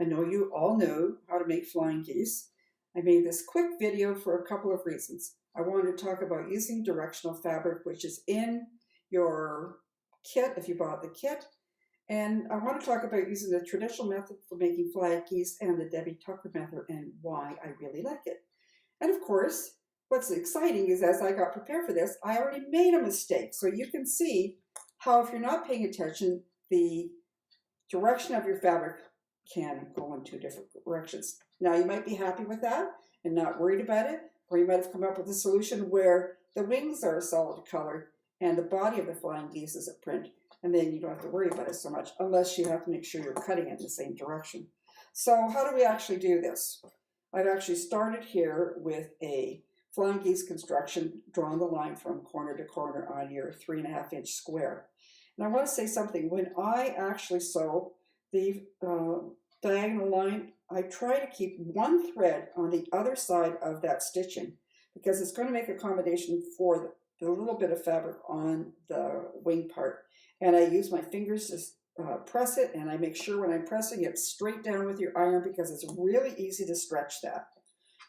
I know you all know how to make flying geese. I made this quick video for a couple of reasons. I wanted to talk about using directional fabric, which is in your kit if you bought the kit. And I want to talk about using the traditional method for making flying geese and the Debbie Tucker method and why I really like it. And of course, what's exciting is as I got prepared for this, I already made a mistake. So you can see how if you're not paying attention, the direction of your fabric can go in two different directions. Now you might be happy with that and not worried about it, or you might have come up with a solution where the wings are a solid color and the body of the flying geese is a print, and then you don't have to worry about it so much unless you have to make sure you're cutting it in the same direction. So how do we actually do this? I've actually started here with a flying geese construction, drawing the line from corner to corner on your 3.5-inch square. And I want to say something. When I actually sew the diagonal line, I try to keep one thread on the other side of that stitching because it's going to make accommodation for the little bit of fabric on the wing part. And I use my fingers to press it, and I make sure when I'm pressing it straight down with your iron because it's really easy to stretch that.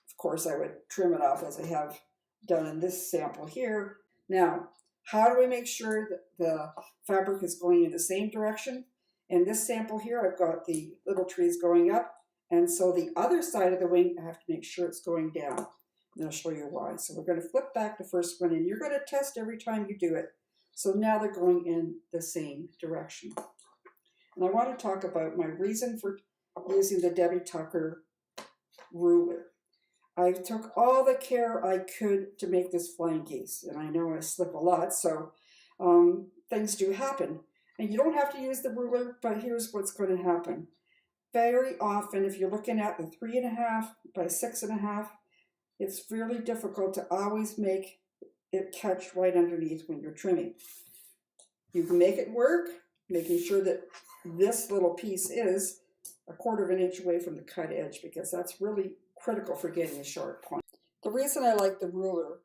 Of course, I would trim it off as I have done in this sample here. Now, how do we make sure that the fabric is going in the same direction? In this sample here, I've got the little trees going up, and so the other side of the wing, I have to make sure it's going down. And I'll show you why. So we're going to flip back the first one, and you're going to test every time you do it. So now they're going in the same direction. And I want to talk about my reason for using the Debbie Tucker ruler. I took all the care I could to make this flying geese, and I know I slip a lot, so things do happen. And you don't have to use the ruler, but here's what's going to happen. Very often, if you're looking at the 3.5 by 6.5, it's really difficult to always make it catch right underneath when you're trimming. You can make it work, making sure that this little piece is 1/4 inch away from the cut edge, because that's really critical for getting a sharp point. The reason I like the ruler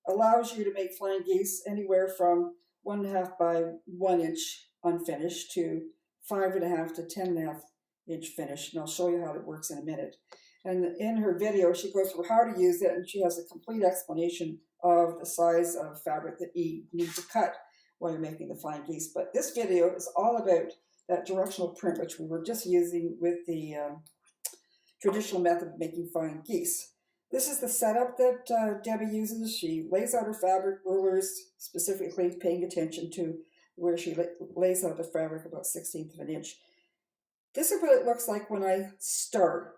allows you to make flying geese anywhere from 1.5 by 1 inch unfinished to 5.5 to 10.5 inch finished, and I'll show you how it works in a minute. And in her video, she goes through how to use it, and she has a complete explanation of the size of fabric that you need to cut while you're making the flying geese. But this video is all about that directional print, which we were just using with the traditional method of making flying geese. This is the setup that Debbie uses. She lays out her fabric rulers, specifically paying attention to where she lays out the fabric about 1/16 of an inch. This is what it looks like when I start.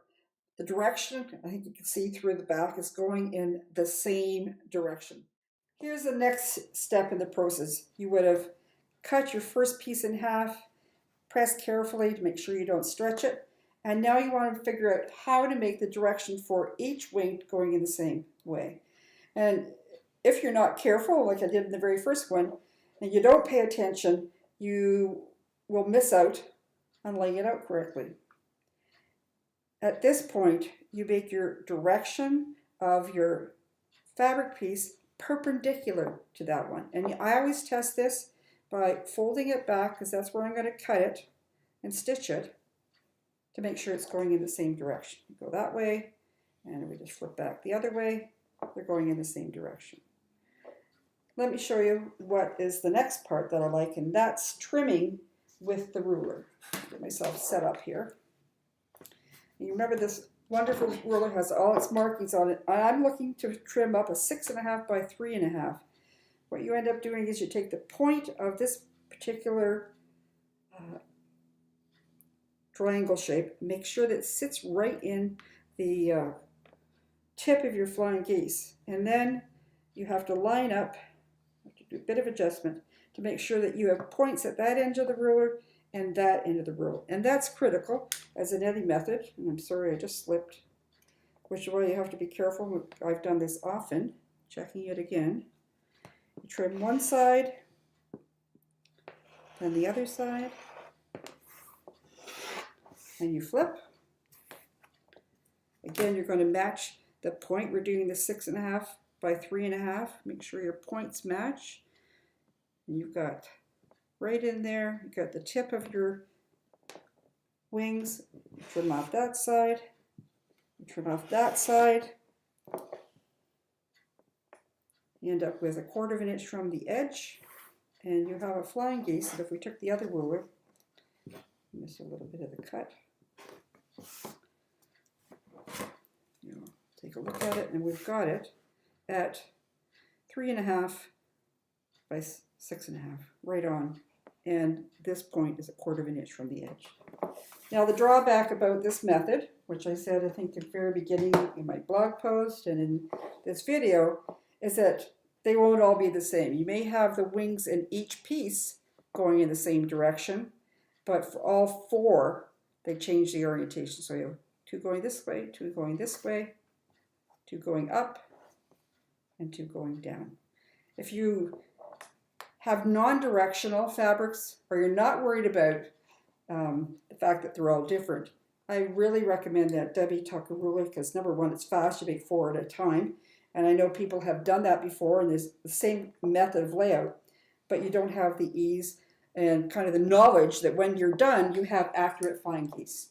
The direction, I think you can see through the back, is going in the same direction. Here's the next step in the process. You would have cut your first piece in half, pressed carefully to make sure you don't stretch it, and now you want to figure out how to make the direction for each wing going in the same way. And if you're not careful, like I did in the very first one, and you don't pay attention, you will miss out on laying it out correctly. At this point, you make your direction of your fabric piece perpendicular to that one. And I always test this by folding it back, because that's where I'm going to cut it and stitch it to make sure it's going in the same direction. You go that way, and we just flip back the other way. They're going in the same direction. Let me show you what is the next part that I like, and that's trimming with the ruler. Get myself set up here. You remember this wonderful ruler has all its markings on it. I'm looking to trim up a 6.5 by 3.5. What you end up doing is you take the point of this particular triangle shape, make sure that it sits right in the tip of your flying geese, and then you have to line up, have to do a bit of adjustment to make sure that you have points at that end of the ruler and that end of the ruler. And that's critical as in any method. And I'm sorry, I just slipped, which is why you have to be careful. I've done this often, checking it again. You trim one side, then the other side, and you flip. Again, you're going to match the point. We're doing the 6.5 by 3.5. Make sure your points match. And you've got right in there, you've got the tip of your wings, trim off that side, trim off that side. You end up with 1/4 of an inch from the edge, and you have a flying geese. And if we took the other ruler, miss a little bit of the cut. You know, take a look at it, and we've got it at 3.5 by 6.5, right on. And this point is 1/4 of an inch from the edge. Now the drawback about this method, which I said I think at the very beginning in my blog post and in this video, is that they won't all be the same. You may have the wings in each piece going in the same direction, but for all 4, they change the orientation. So you have 2 going this way, 2 going this way, 2 going up, and 2 going down. If you have non-directional fabrics, or you're not worried about the fact that they're all different, I really recommend that Debbie Tucker ruler because number one, it's fast, you make 4 at a time. And I know people have done that before and there's the same method of layout, but you don't have the ease and kind of the knowledge that when you're done, you have accurate flying geese.